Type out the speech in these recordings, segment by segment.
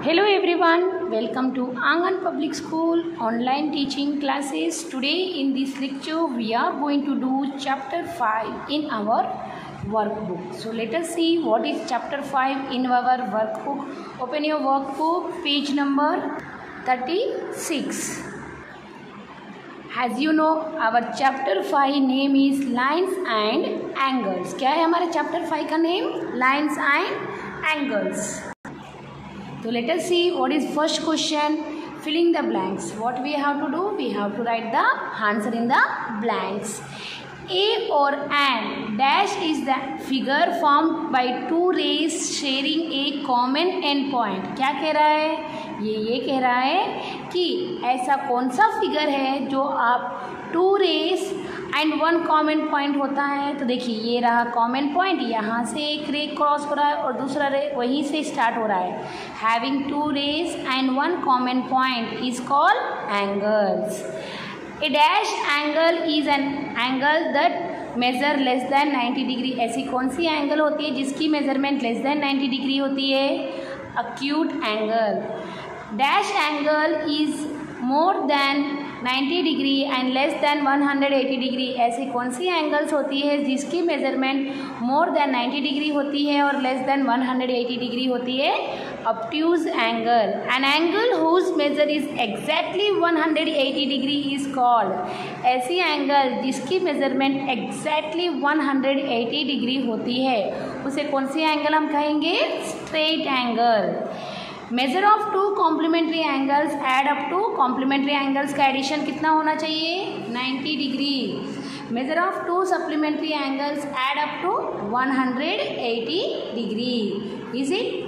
Hello everyone, welcome to Angan Public School online teaching classes. Today in this lecture we are going to do chapter 5 in our workbook. So let us see what is chapter 5 in our workbook. Open your workbook, page number 36. As you know, our chapter 5 name is Lines and Angles. क्या है हमारे chapter 5 का name? Lines and Angles. So let us see what is first question. Filling the blanks. What we have to do? We have to write the answer in the blanks. A or an dash is the figure formed by two rays sharing a common end point. क्या कह रहा है? ये कह रहा है कि ऐसा कौन सा फिगर है जो आप two rays and one common point होता है. तो देखिए ये रहा कॉमन पॉइंट, यहाँ से एक रे क्रॉस हो रहा है और दूसरा रे वहीं से स्टार्ट हो रहा है. Having two rays and one common point is called angles. A dash angle is an angle that measure less than 90 degree. ऐसी कौन सी एंगल होती है जिसकी मेजरमेंट लेस देन 90 डिग्री होती है? Acute angle. Dash angle is more than 90 degree and less than 180 degree. ऐसी कौन सी एंगल्स होती है जिसकी मेजरमेंट मोर देन 90 डिग्री होती है और लेस देन 180 डिग्री होती है? Obtuse angle. An angle whose measure is exactly 180 degree is called. ऐसी एंगल जिसकी मेजरमेंट एग्जैक्टली 180 डिग्री होती है उसे कौन सी एंगल हम कहेंगे? Straight angle. Measure of two complementary angles add up to. Complementary angles का एडिशन कितना होना चाहिए? 90 degree. Measure of two supplementary angles add up to 180 degree. Is it?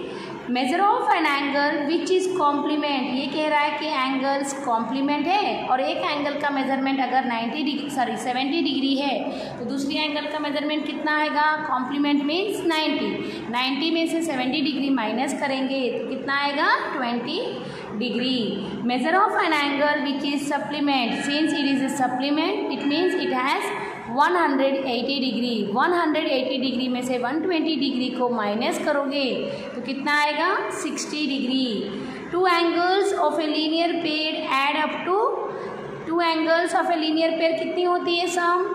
Measure of an angle which is complement. ये कह रहा है कि angles complement है और एक एंगल का मेजरमेंट अगर 70 डिग्री है तो दूसरी एंगल का मेजरमेंट कितना आएगा? कॉम्प्लीमेंट मीन्स 90 में से 70 डिग्री माइनस करेंगे तो कितना आएगा? 20 degree. Measure of an angle which is supplement. Since it is a supplement it means it has 180 degree. 180 degree में से 120 डिग्री को माइनस करोगे तो कितना आएगा? 60 degree. Two angles of a linear pair add up to. Two angles of a linear pair कितनी होती है sum?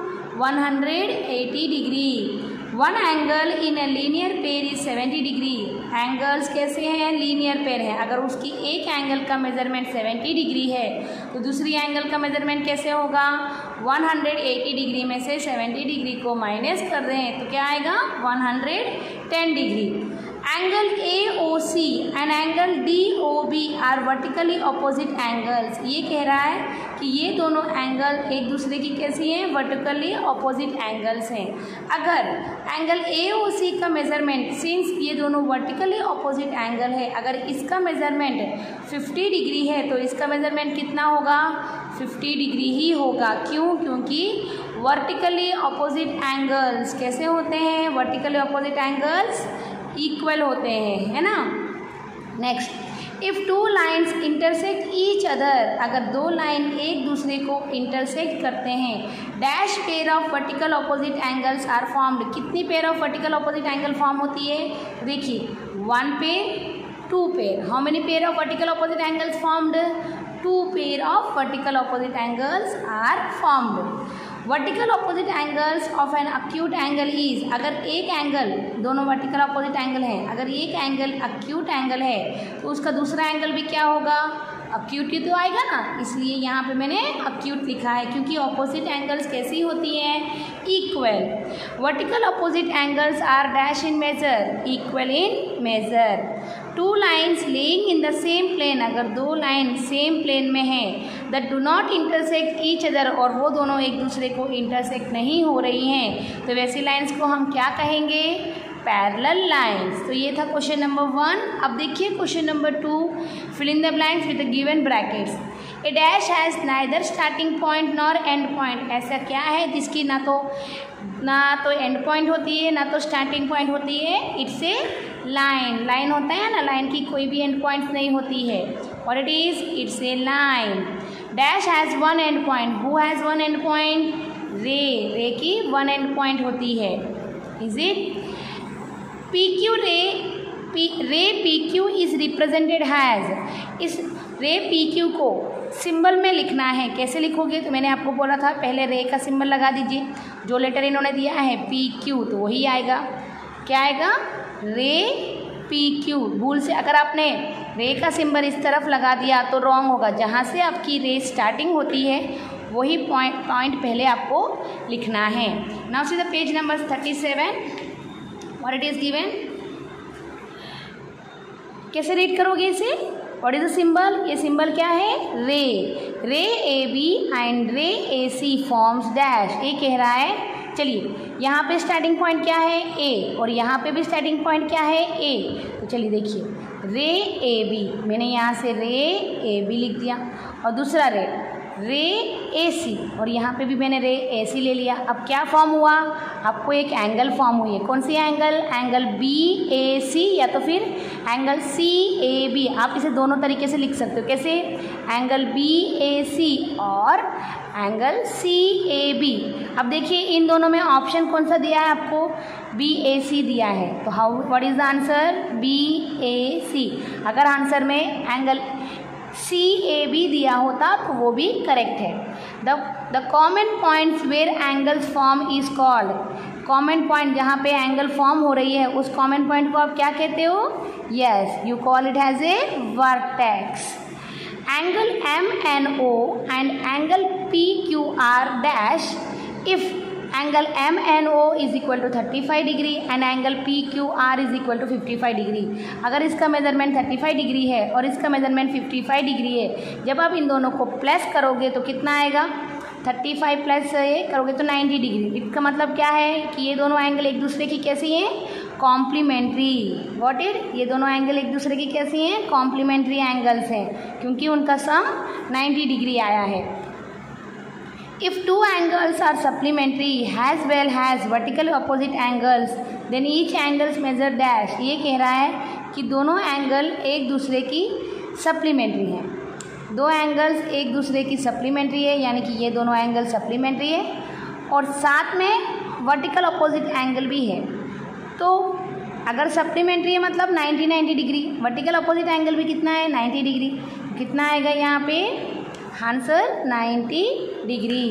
180 degree. One angle in a linear pair is 70 degree. Angles कैसे हैं? लीनियर पेयर है. अगर उसकी एक एंगल का मेजरमेंट 70 डिग्री है तो दूसरी एंगल का मेजरमेंट कैसे होगा? 180 डिग्री में से 70 डिग्री को माइनस कर रहे हैं तो क्या आएगा? 110 degree. Angle AOC and angle DOB are vertically opposite angles. ये कह रहा है कि ये दोनों एंगल एक दूसरे की कैसी हैं? वर्टिकली अपोजिट एंगल्स हैं. अगर एंगल AOC का मेजरमेंट, सिंस ये दोनों वर्टिकली अपोजिट एंगल है, अगर इसका मेजरमेंट 50 डिग्री है तो इसका मेजरमेंट कितना होगा? 50 डिग्री ही होगा. क्यों? क्योंकि वर्टिकली अपोजिट एंगल्स कैसे होते हैं? वर्टिकली अपोजिट एंगल्स इक्वल होते हैं, है ना. Next, if two lines intersect each other. अगर दो लाइन एक दूसरे को इंटरसेक्ट करते हैं, dash pair of vertical opposite angles are formed. कितनी pair of vertical opposite angle form होती है? देखिए 1 pair, 2 pair. How many pair of vertical opposite angles formed? 2 pair of vertical opposite angles are formed. Vertical opposite angles of an acute angle is. अगर एक angle, दोनों vertical opposite angle हैं, अगर एक angle acute angle है तो उसका दूसरा एंगल भी क्या होगा? अक्यूट ही तो आएगा ना. इसलिए यहाँ पे मैंने अक्यूट लिखा है क्योंकि अपोजिट एंगल्स कैसी होती हैं? Equal. Vertical opposite angles are dash in measure, equal in measure. Two lines lying in the same plane. अगर दो लाइन सेम प्लेन में हैं that do not intersect each other, और वो दोनों एक दूसरे को इंटरसेक्ट नहीं हो रही हैं, तो वैसी लाइन्स को हम क्या कहेंगे? Parallel lines. तो ये था क्वेश्चन नंबर 1. अब देखिए question number 2. Fill in the blanks with the given brackets. A dash has neither starting point nor end point. ऐसा क्या है जिसकी ना तो एंड पॉइंट होती है ना तो स्टार्टिंग पॉइंट होती है? It's a line. लाइन होता है ना, लाइन की कोई भी एंड पॉइंट नहीं होती है. और it is, it's a line. Dash has one and point. Who has one and point? रे की वन एंड पॉइंट होती है. Is it? PQ ray रे PQ इज रिप्रेजेंटेड हैज, इस रे PQ को सिंबल में लिखना है। कैसे लिखोगे? तो मैंने आपको बोला था पहले रे का सिंबल लगा दीजिए, जो लेटर इन्होंने दिया है PQ तो वही आएगा। क्या आएगा? रे PQ। भूल से अगर आपने रे का सिंबल इस तरफ लगा दिया तो रॉन्ग होगा। जहाँ से आपकी रे स्टार्टिंग होती है वही पॉइंट पहले आपको लिखना है। Now see the page number 37 what it is given. कैसे रीड करोगे इसे? What is the symbol? ये सिंबल क्या है? रे। रे AB एंड रे AC फॉर्म्स डैश। ये कह रहा है, चलिए यहाँ पे स्टार्टिंग पॉइंट क्या है? A, और यहाँ पे भी स्टार्टिंग पॉइंट क्या है? A। तो चलिए देखिए, रे AB, मैंने यहाँ से रे AB लिख दिया, और दूसरा रे AC, और यहाँ पे भी मैंने रे AC ले लिया। अब क्या फॉर्म हुआ? आपको एक एंगल फॉर्म हुई है। कौन सी एंगल? एंगल BAC या तो फिर एंगल CAB। आप इसे दोनों तरीके से लिख सकते हो। कैसे? एंगल BAC और एंगल CAB। अब देखिए इन दोनों में ऑप्शन कौन सा दिया है आपको? BAC दिया है। तो how what is the answer? BAC। अगर आंसर में एंगल CAB दिया होता तो वो भी करेक्ट है। The common points where angles form is called. Common point जहाँ पे एंगल फॉर्म हो रही है उस कॉमन पॉइंट को आप क्या कहते हो? Yes, you call it has a vertex. Angle MNO and angle PQR dash if angle MNO is equal to 35 degree and angle PQR is equal to 55 degree. अगर इसका मेजरमेंट 35 डिग्री है और इसका मेजरमेंट 55 डिग्री है, जब आप इन दोनों को प्लस करोगे तो कितना आएगा? 35 प्लस ये करोगे तो 90 डिग्री। इसका मतलब क्या है कि ये दोनों एंगल एक दूसरे की कैसी हैं? कॉम्प्लीमेंट्री। What it? ये दोनों एंगल एक दूसरे की कैसी हैं? कॉम्प्लीमेंट्री एंगल्स हैं, क्योंकि उनका सम 90 डिग्री आया है। If two angles are supplementary as well as vertical opposite angles, then each angles measure dash। ये कह रहा है कि दोनों एंगल एक दूसरे की सप्लीमेंट्री हैं। दो एंगल्स एक दूसरे की सप्लीमेंट्री है, यानी कि ये दोनों एंगल सप्लीमेंट्री है, और साथ में वर्टिकल अपोजिट एंगल भी है। तो अगर सप्लीमेंट्री है मतलब 90 डिग्री, वर्टिकल अपोजिट एंगल भी कितना है? 90 डिग्री। कितना आएगा यहाँ पे? Answer 90 degree.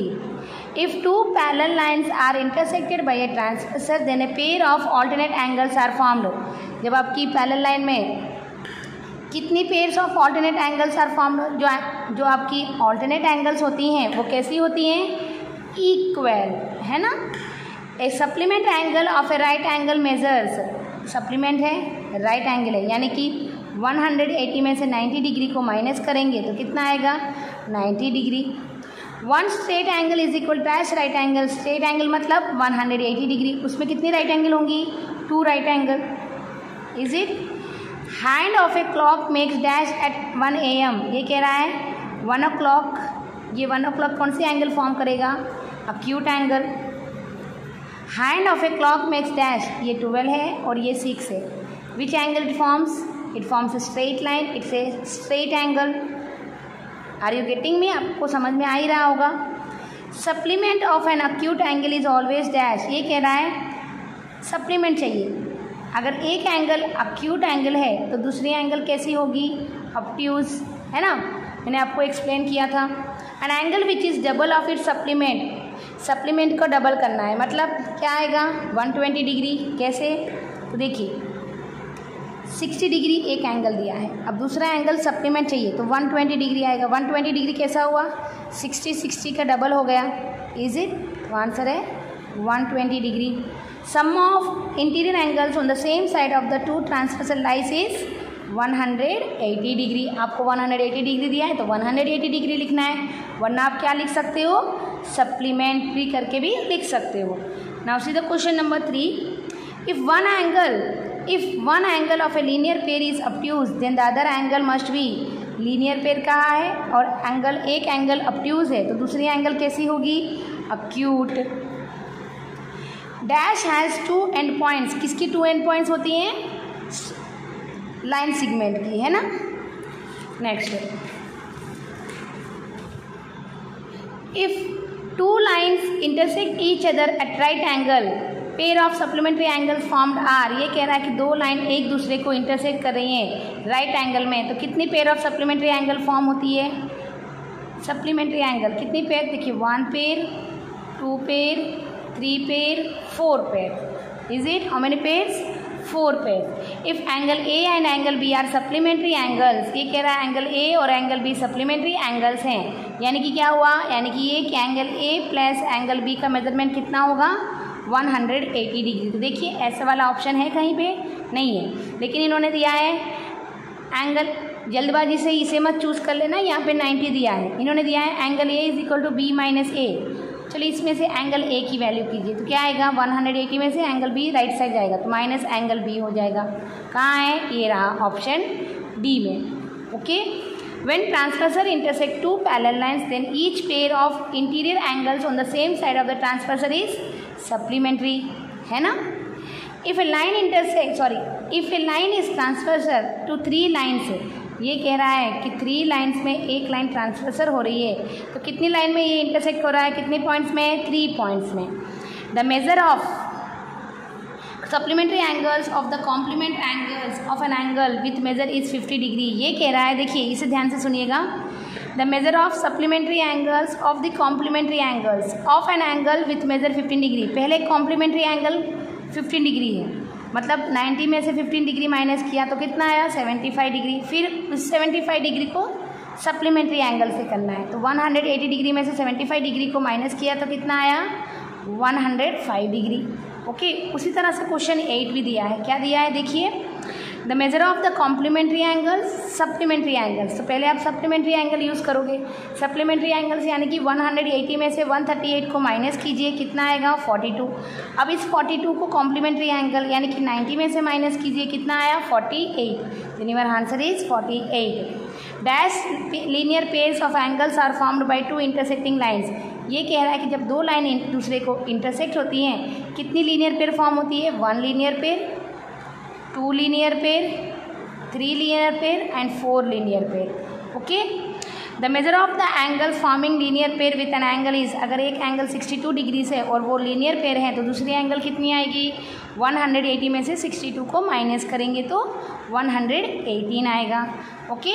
If two parallel lines are intersected by a transversal then a pair of alternate angles are formed. जब आपकी पैरेलल लाइन में कितनी pairs of alternate angles are formed? जो आपकी ऑल्टरनेट एंगल्स होती हैं वो कैसी होती हैं? इक्वल, है ना। A supplement angle of a right angle measures, supplement है, राइट एंगल है, यानी कि 180 में से 90 डिग्री को माइनस करेंगे तो कितना आएगा? 90 degree. One straight angle is equal dash right angle. Straight angle मतलब 180 डिग्री, उसमें कितनी राइट एंगल होंगी? 2 right angle. Is it? Hand of a clock makes dash at 1 AM। ये कह रहा है 1 o'clock। ये 1 o'clock कौन सी एंगल फॉर्म करेगा? Acute angle. Hand of a clock makes dash, ये 12 है और ये 6 है। Which angle it forms? It forms a straight line, it's a straight angle. Are you getting me? आपको समझ में आ ही रहा होगा। Supplement of an acute angle is always dash. ये कह रहा है सप्लीमेंट चाहिए। अगर एक एंगल अक्यूट एंगल है तो दूसरी एंगल कैसी होगी? ऑब्ट्यूज, है ना। मैंने आपको एक्सप्लेन किया था। N angle which is double of it supplement, supplement को डबल करना है मतलब क्या आएगा? 120 डिग्री। कैसे? तो देखिए 60 डिग्री एक एंगल दिया है, अब दूसरा एंगल सप्लीमेंट चाहिए तो 120 डिग्री आएगा। 120 डिग्री कैसा हुआ? 60 का डबल हो गया। Is it? तो आंसर है 120 degree. Sum of interior angles on the same side of the two transversal lines is 180 degree. आपको 180 डिग्री दिया है तो 180 डिग्री लिखना है, वरना आप क्या लिख सकते हो? सप्लीमेंट्री करके भी लिख सकते हो। Now see the question number 3। If one angle of a linear pair is obtuse, then the other angle must be। Linear pair कहा है और एंगल एक एंगल obtuse है तो दूसरी एंगल कैसी होगी? acute। Dash has 2 end points। किसकी 2 end points होती हैं? लाइन सिगमेंट की, है ना। Next, if 2 lines intersect each other at right angle, pair of supplementary angles formed are, ये कह रहा है कि दो लाइन एक दूसरे को इंटरसेक्ट कर रही हैं राइट एंगल में, तो कितनी pair of supplementary angle form होती है? सप्लीमेंट्री एंगल कितनी पेयर? देखिए 1 pair, 2 pair, 3 pair, 4 pair. Is it how many pairs? 4 pair. If angle A and angle B are supplementary angles, ये कह रहा है एंगल ए और एंगल बी सप्लीमेंट्री एंगल्स हैं, यानी कि क्या हुआ? यानी कि ये कि angle A plus angle B का मेजरमेंट कितना होगा? 180 डिग्री। तो देखिए ऐसा वाला ऑप्शन है कहीं पे? नहीं है, लेकिन इन्होंने दिया है एंगल, जल्दबाजी से इसे मत चूज़ कर लेना, यहाँ पे 90 दिया है, इन्होंने दिया है angle A is equal to B minus A. चलिए इसमें से एंगल ए की वैल्यू कीजिए, तो क्या आएगा? 180 में से एंगल बी राइट साइड जाएगा तो माइनस एंगल बी हो जाएगा। कहाँ है? ये रहा ऑप्शन डी में। Okay, when transversal intersect two parallel lines then each pair of interior angles on the same side of the transversal is supplementary, है ना। If a line if a line is transversal to 3 lines, ये कह रहा है कि 3 lines में एक line ट्रांसवर्सर हो रही है, तो कितनी लाइन में ये इंटरसेक्ट हो रहा है? कितने पॉइंट्स में? 3 पॉइंट्स में। The measure of supplementary angles of the complement angles of an angle with measure is 50 degree, ये कह रहा है, देखिए इसे ध्यान से सुनिएगा। The measure of supplementary angles of the complementary angles of an angle with measure 15 degree. पहले कॉम्प्लीमेंट्री एंगल 15 डिग्री है, मतलब 90 में से 15 डिग्री माइनस किया तो कितना आया? 75 डिग्री। फिर उस 75 डिग्री को सप्लीमेंट्री एंगल से करना है, तो 180 डिग्री में से 75 डिग्री को माइनस किया तो कितना आया? 105 डिग्री। ओके, उसी तरह से क्वेश्चन 8 भी दिया है। क्या दिया है? देखिए, the measure of the complementary angles supplementary angles, तो पहले आप सप्लीमेंट्री एंगल यूज़ करोगे। सप्लीमेंट्री एंगल्स यानी कि 180 में से 138 को माइनस कीजिए, कितना आएगा? 42। अब इस 42 को कॉम्प्लीमेंट्री एंगल यानी कि 90 में से माइनस कीजिए, कितना आया? 48। Then your answer is 48। Dash linear pairs of angles are formed by 2 intersecting lines, ये कह रहा है कि जब 2 लाइन एक दूसरे को इंटरसेक्ट होती हैं, कितनी लीनियर पेयर फॉर्म होती है? 1 linear pair, 2 linear pair, 3 linear pair and 4 linear pair. Okay, the measure of the angles forming linear pair with an angle is, अगर एक एंगल 62 डिग्री से और वो लीनियर पेयर है तो दूसरी एंगल कितनी आएगी? 180 में से 62 को माइनस करेंगे तो 118 आएगा। ओके,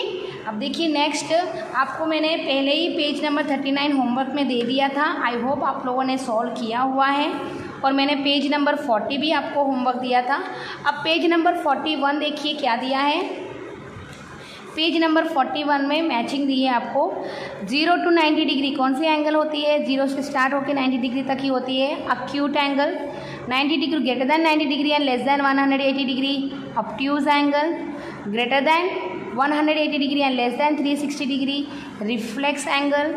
अब देखिए नेक्स्ट, आपको मैंने पहले ही पेज नंबर 39 होमवर्क में दे दिया था, आई होप आप लोगों ने सॉल्व किया हुआ है, और मैंने पेज नंबर 40 भी आपको होमवर्क दिया था। अब पेज नंबर 41 देखिए क्या दिया है। पेज नंबर 41 में मैचिंग दी है आपको। 0 to 90 डिग्री कौन सी एंगल होती है? 0 से स्टार्ट होकर 90 डिग्री तक ही होती है acute angle. 90 degree greater than 90 degree and less than 180 degree obtuse angle. Greater than 180 degree and less than 360 degree reflex angle.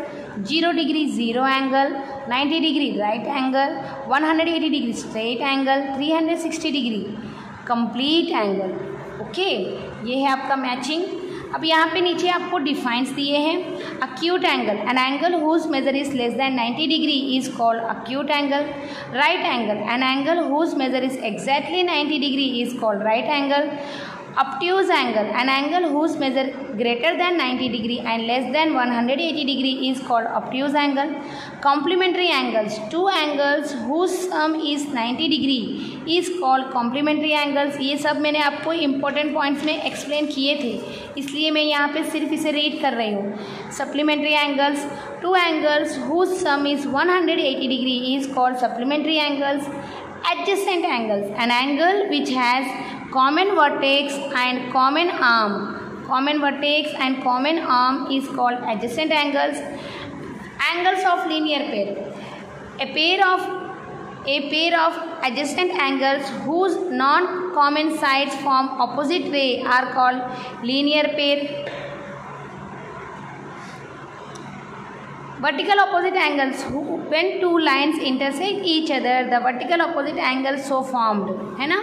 0 degree zero angle, 90 degree right angle, 180 degree straight angle, 360 degree complete angle. Okay, ये है आपका matching. अब यहाँ पे नीचे आपको defines दिए हैं। Acute angle, an angle whose measure is less than 90 degree is called acute angle. Right angle, an angle whose measure is exactly 90 degree is called right angle. Obtuse angle, an angle whose measure greater than 90 degree and less than 180 degree is called obtuse angle. Complementary angles, two angles whose sum is 90 degree is called complementary angles. ये सब मैंने आपको important points में explain किए थे, इसलिए मैं यहाँ पे सिर्फ इसे read कर रही हूँ. Supplementary angles, two angles whose sum is 180 degree is called supplementary angles. Adjacent angles, an angle which has common vertex and common arm. Common vertex and common arm is called adjacent angles. Angles of linear pair, a pair of adjacent angles whose non-common sides form opposite ray are called linear pair. Vertical opposite angles, when two lines intersect each other, the vertical opposite angles so formed, है ना.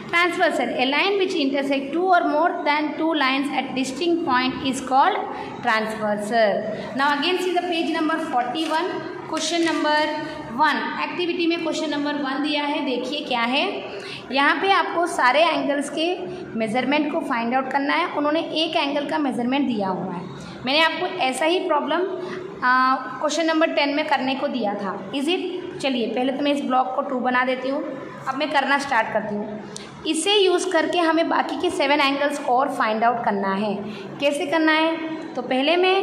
Transversal, a line which intersect two or more than two lines at distinct point is called transversal. Now again see the page number 41, question number 1. Activity में question number 1 दिया है. देखिए क्या है, यहाँ पे आपको सारे एंगल्स के मेजरमेंट को फाइंड आउट करना है. उन्होंने एक एंगल का मेजरमेंट दिया हुआ है. मैंने आपको ऐसा ही प्रॉब्लम क्वेश्चन नंबर 10 में करने को दिया था. Is it? चलिए पहले तो मैं इस ब्लॉक को 2 बना देती हूँ. अब मैं करना स्टार्ट करती हूँ। इसे यूज़ करके हमें बाकी के 7 एंगल्स और फाइंड आउट करना है। कैसे करना है? तो पहले मैं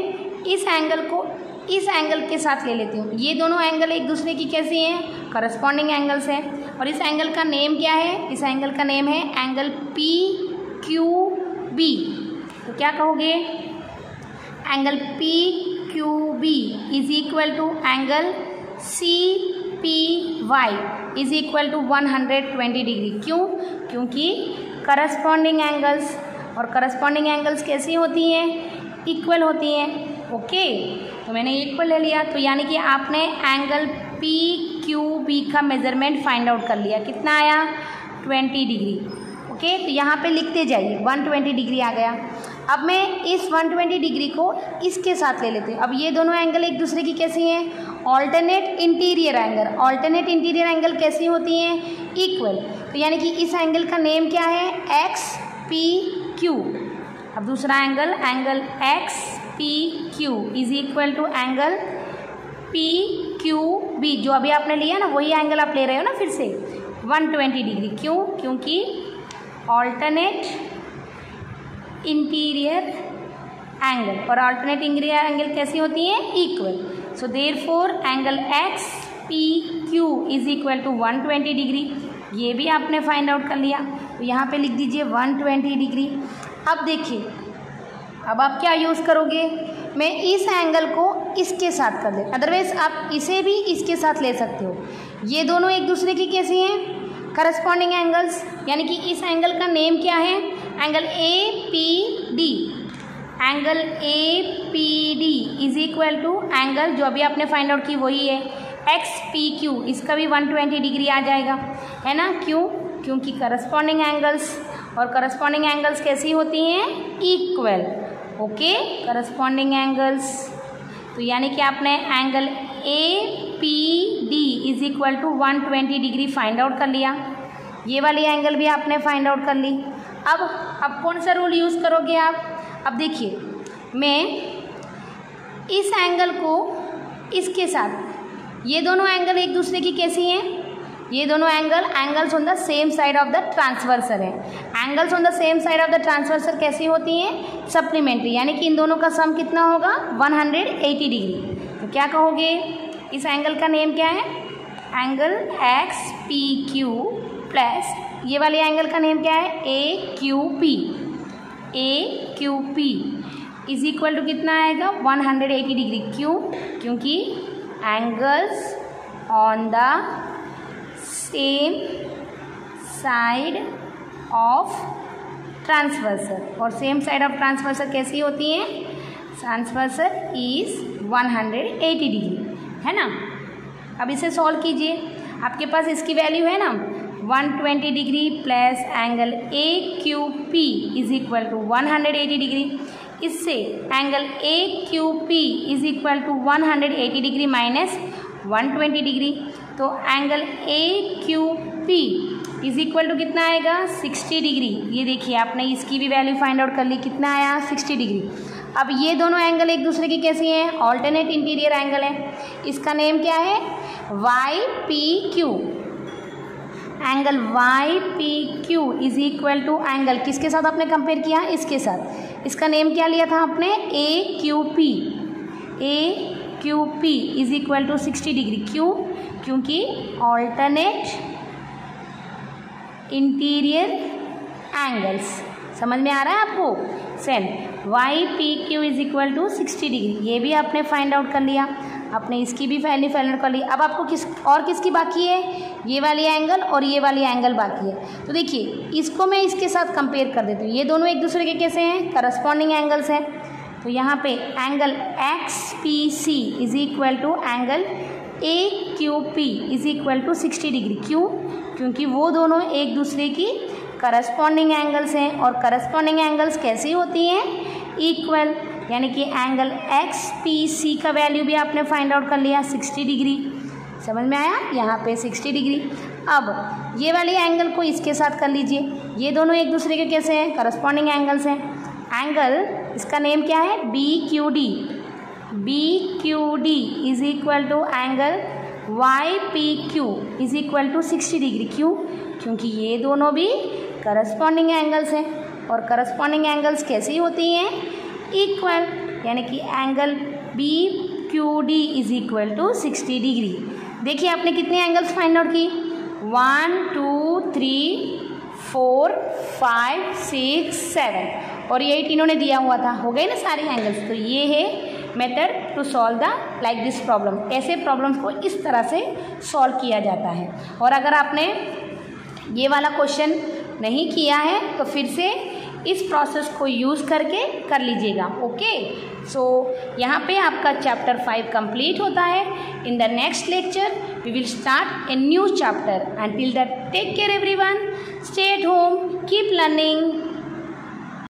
इस एंगल को इस एंगल के साथ ले लेती हूँ। ये दोनों एंगल एक दूसरे की कैसी हैं? करस्पॉन्डिंग एंगल्स हैं। और इस एंगल का नेम क्या है? इस एंगल का नेम है एंगल PQB। तो क्या कहोगे? Angle PQB is equal to angle CPY is equal to 120 degree. क्यों? क्योंकि करस्पॉन्डिंग एंगल्स, और करस्पॉन्डिंग एंगल्स कैसी होती हैं? इक्वल होती हैं। ओके, तो मैंने इक्वल ले लिया। तो यानी कि आपने एंगल PQB का मेजरमेंट फाइंड आउट कर लिया। कितना आया? 20 डिग्री। ओके, तो यहाँ पे लिखते जाइए 120 डिग्री आ गया। अब मैं इस 120 डिग्री को इसके साथ ले लेती हूँ। अब ये दोनों एंगल एक दूसरे की कैसी हैं? Alternate interior angle. Alternate interior angle कैसी होती हैं? इक्वल। तो यानी कि इस एंगल का नेम क्या है? XPQ। अब दूसरा angle, angle XPQ is equal to angle PQB, जो अभी आपने लिया ना वही एंगल आप ले रहे हो ना फिर से 120 डिग्री। क्यों? क्योंकि ऑल्टरनेट इंटीरियर एंगल, और ऑल्टरनेट इंटीरियर एंगल कैसी होती है? Equal. So therefore angle XPQ is equal to 120 degree. ये भी आपने फाइंड आउट कर लिया। तो यहाँ पे लिख दीजिए 120 डिग्री। अब देखिए, अब आप क्या यूज़ करोगे? मैं इस एंगल को इसके साथ कर दे, अदरवाइज आप इसे भी इसके साथ ले सकते हो। ये दोनों एक दूसरे की कैसी हैं? Corresponding angles. यानी कि इस एंगल का नेम क्या है? Angle APD। Angle APD is equal to angle जो अभी आपने फाइंड आउट की वही है XPQ। इसका भी 120 डिग्री आ जाएगा, है ना? क्यों? क्योंकि करस्पॉन्डिंग एंगल्स, और करस्पॉन्डिंग एंगल्स कैसी होती हैं? इक्वल। Okay, corresponding angles. तो यानी कि आपने angle APD is equal to 120 degree find out कर लिया। ये वाली एंगल भी आपने फाइंड आउट कर ली। अब कौन सा रूल यूज़ करोगे आप? अब देखिए, मैं इस एंगल को इसके साथ, ये दोनों एंगल एक दूसरे की कैसी हैं? ये दोनों angles on the same side of the transversal है। Angles on the same side of the transversal कैसी होती हैं? सप्लीमेंट्री। यानी कि इन दोनों का सम कितना होगा? 180 डिग्री। तो क्या कहोगे? इस एंगल का नेम क्या है? एंगल XPQ प्लस ये वाले एंगल का नेम क्या है? AQP। AQP is equal to कितना आएगा? 180 डिग्री। क्यों? क्योंकि angles on the same side of transversal, और सेम साइड ऑफ ट्रांसवर्सर कैसी होती हैं? ट्रांसवर्सर इज 180 डिग्री, है ना? अब इसे सॉल्व कीजिए। आपके पास इसकी वैल्यू है ना 120 degree plus angle AQP is equal to 180 degree. इससे angle AQP is equal to 180 degree minus 120 degree. तो angle AQP is equal to कितना आएगा? 60 डिग्री। ये देखिए, आपने इसकी भी वैल्यू फाइंड आउट कर ली। कितना आया? 60 डिग्री। अब ये दोनों एंगल एक दूसरे की कैसी हैं? ऑल्टरनेट इंटीरियर एंगल है। इसका नेम क्या है? YPQ। Angle YPQ is equal to angle किसके साथ आपने कंपेयर किया? इसके साथ। इसका नेम क्या लिया था आपने? AQP। AQP is equal to 60 degree. क्यों? क्योंकि ऑल्टरनेट इंटीरियर एंगल्स। समझ में आ रहा है आपको? Same YPQ is equal to 60 degree. ये भी आपने फाइंड आउट कर लिया। आपने इसकी भी वैल्यू फाइंड आउट कर ली। अब आपको किसकी बाकी है? ये वाली एंगल और ये वाली एंगल बाकी है। तो देखिए, इसको मैं इसके साथ कंपेयर कर देती हूँ। ये दोनों एक दूसरे के कैसे हैं? करस्पॉन्डिंग एंगल्स हैं। तो यहाँ पे angle XPC is equal to angle AQP is equal to 60 degree. क्यों? क्योंकि वो दोनों एक दूसरे की करस्पॉन्डिंग एंगल्स हैं, और करस्पॉन्डिंग एंगल्स कैसी होती हैं? इक्वल। यानी कि एंगल XPC का वैल्यू भी आपने फाइंड आउट कर लिया 60 डिग्री। समझ में आया? यहाँ पे 60 डिग्री। अब ये वाले एंगल को इसके साथ कर लीजिए। ये दोनों एक दूसरे के कैसे हैं? करस्पॉन्डिंग एंगल्स हैं। एंगल, इसका नेम क्या है? BQD। BQD is equal to angle Y P Q is equal to 60 degree. क्यों? क्योंकि ये दोनों भी करस्पॉन्डिंग एंगल्स हैं, और करस्पॉन्डिंग एंगल्स कैसी होती हैं? इक्वल, यानी कि angle B Q D is equal to 60 degree. देखिए आपने कितने एंगल्स फाइंड आउट की? 1 2 3 4 5 6 7, और ये 8 इन्होंने दिया हुआ था। हो गए ना सारे एंगल्स। तो ये है method to solve the like this problem. ऐसे प्रॉब्लम्स को इस तरह से सॉल्व किया जाता है। और अगर आपने ये वाला क्वेश्चन नहीं किया है तो फिर से इस प्रोसेस को यूज़ करके कर लीजिएगा। ओके, सो यहाँ पे आपका चैप्टर 5 कंप्लीट होता है। In the next lecture we will start a new chapter. Until that, take care everyone. Stay at home. Keep learning.